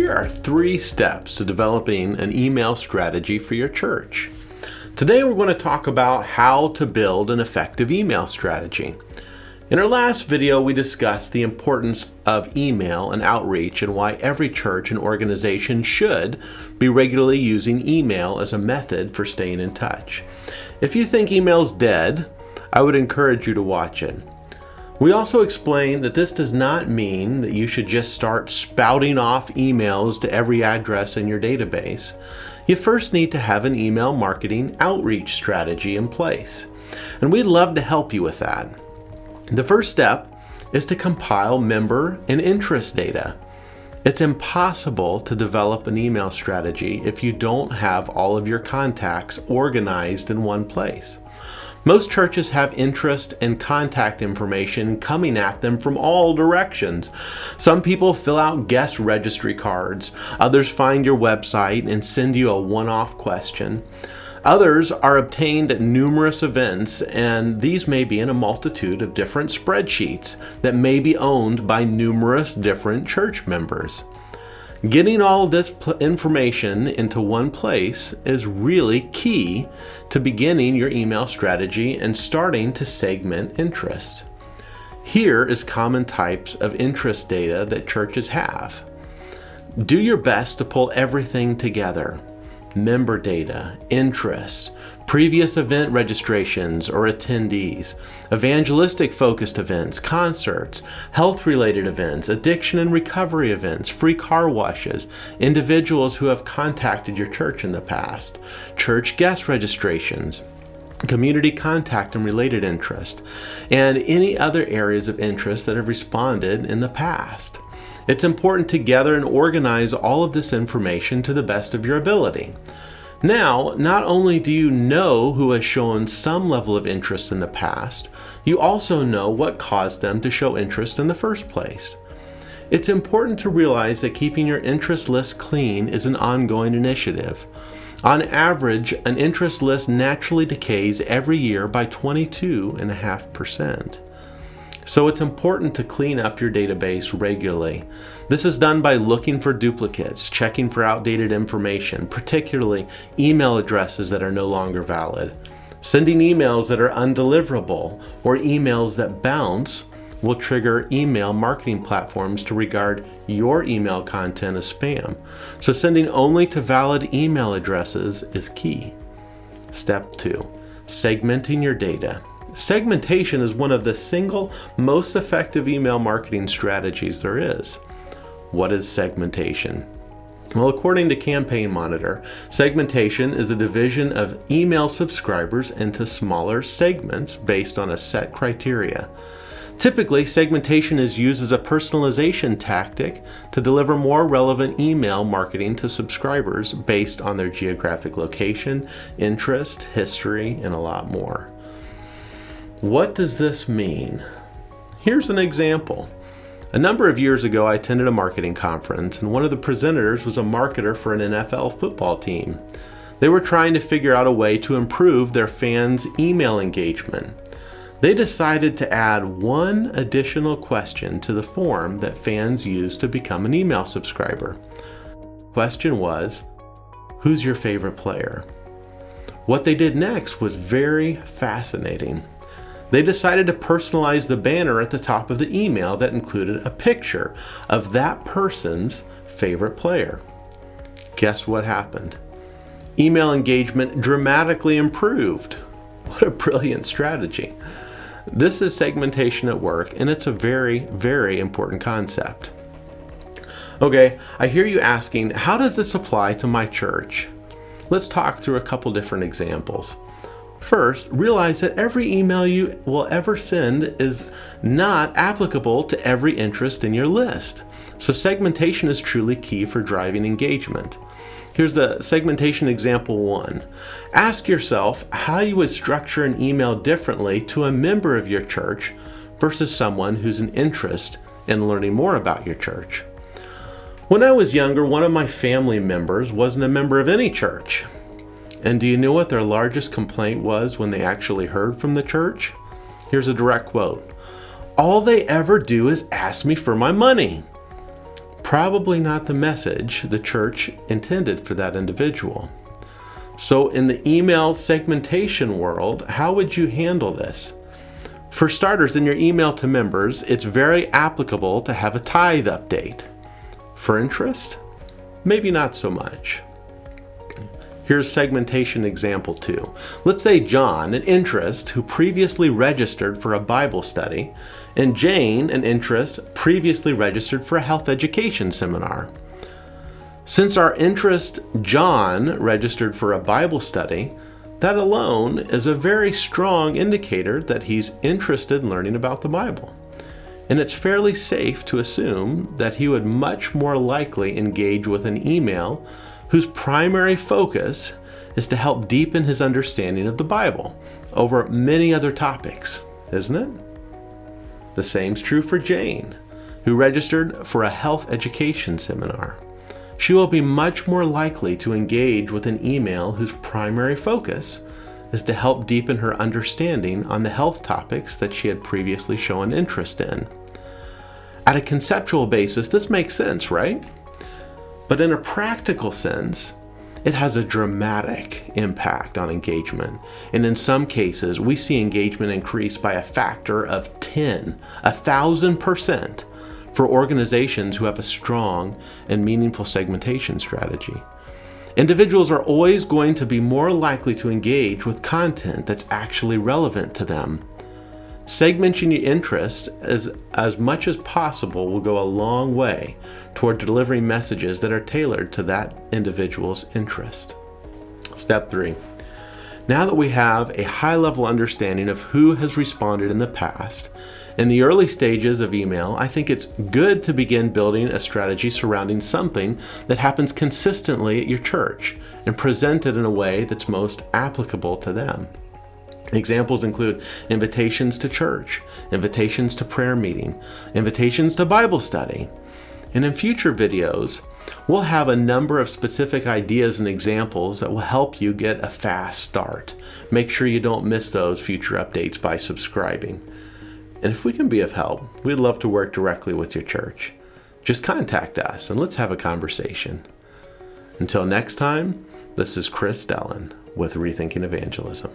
Here are 3 steps to developing an email strategy for your church. Today we're going to talk about how to build an effective email strategy. In our last video, we discussed the importance of email and outreach and why every church and organization should be regularly using email as a method for staying in touch. If you think email's dead, I would encourage you to watch it. We also explained that this does not mean that you should just start spouting off emails to every address in your database. You first need to have an email marketing outreach strategy in place, and we'd love to help you with that. The first step is to compile member and interest data. It's impossible to develop an email strategy if you don't have all of your contacts organized in one place. Most churches have interest and contact information coming at them from all directions. Some people fill out guest registry cards. Others find your website and send you a one-off question. Others are obtained at numerous events, and these may be in a multitude of different spreadsheets that may be owned by numerous different church members. Getting all of this information into one place is really key to beginning your email strategy and starting to segment interest. Here is common types of interest data that churches have. Do your best to pull everything together. Member data, interest, previous event registrations or attendees, evangelistic focused events, concerts, health related events, addiction and recovery events, free car washes, individuals who have contacted your church in the past, church guest registrations, community contact and related interest, and any other areas of interest that have responded in the past. It's important to gather and organize all of this information to the best of your ability. Now, not only do you know who has shown some level of interest in the past, you also know what caused them to show interest in the first place. It's important to realize that keeping your interest list clean is an ongoing initiative. On average, an interest list naturally decays every year by 22.5%. So it's important to clean up your database regularly. This is done by looking for duplicates, checking for outdated information, particularly email addresses that are no longer valid. Sending emails that are undeliverable or emails that bounce will trigger email marketing platforms to regard your email content as spam. So sending only to valid email addresses is key. Step 2, segmenting your data. Segmentation is one of the single most effective email marketing strategies there is. What is segmentation? Well, according to Campaign Monitor, segmentation is a division of email subscribers into smaller segments based on a set criteria. Typically, segmentation is used as a personalization tactic to deliver more relevant email marketing to subscribers based on their geographic location, interest, history, and a lot more. What does this mean? Here's an example. A number of years ago, I attended a marketing conference, and one of the presenters was a marketer for an NFL football team. They were trying to figure out a way to improve their fans' email engagement. They decided to add one additional question to the form that fans use to become an email subscriber. The question was, who's your favorite player? What they did next was very fascinating. They decided to personalize the banner at the top of the email that included a picture of that person's favorite player. Guess what happened? Email engagement dramatically improved. What a brilliant strategy. This is segmentation at work, and it's a very, very important concept. Okay, I hear you asking, how does this apply to my church? Let's talk through a couple different examples. First, realize that every email you will ever send is not applicable to every interest in your list. So segmentation is truly key for driving engagement. Here's the segmentation example 1. Ask yourself how you would structure an email differently to a member of your church versus someone who's an interest in learning more about your church. When I was younger, one of my family members wasn't a member of any church. And do you know what their largest complaint was when they actually heard from the church? Here's a direct quote. All they ever do is ask me for my money. probably not the message the church intended for that individual. So in the email segmentation world, how would you handle this? For starters, in your email to members, it's very applicable to have a tithe update. For interest, maybe not so much. Here's segmentation example 2. Let's say John, an interest, who previously registered for a Bible study, and Jane, an interest, previously registered for a health education seminar. Since our interest, John, registered for a Bible study, that alone is a very strong indicator that he's interested in learning about the Bible. And it's fairly safe to assume that he would much more likely engage with an email whose primary focus is to help deepen his understanding of the Bible over many other topics, isn't it? The same's true for Jane, who registered for a health education seminar. She will be much more likely to engage with an email whose primary focus is to help deepen her understanding on the health topics that she had previously shown interest in. At a conceptual basis, this makes sense, right? But in a practical sense, it has a dramatic impact on engagement. And in some cases, we see engagement increase by a factor of 1,000%, for organizations who have a strong and meaningful segmentation strategy. Individuals are always going to be more likely to engage with content that's actually relevant to them. Segmenting your interest as much as possible will go a long way toward delivering messages that are tailored to that individual's interest. Step 3. Now that we have a high-level understanding of who has responded in the past, in the early stages of email, I think it's good to begin building a strategy surrounding something that happens consistently at your church and present it in a way that's most applicable to them. Examples include invitations to church, invitations to prayer meeting, invitations to Bible study. And in future videos, we'll have a number of specific ideas and examples that will help you get a fast start. Make sure you don't miss those future updates by subscribing. And if we can be of help, we'd love to work directly with your church. Just contact us and let's have a conversation. Until next time, this is Chris Dellen with Rethinking Evangelism.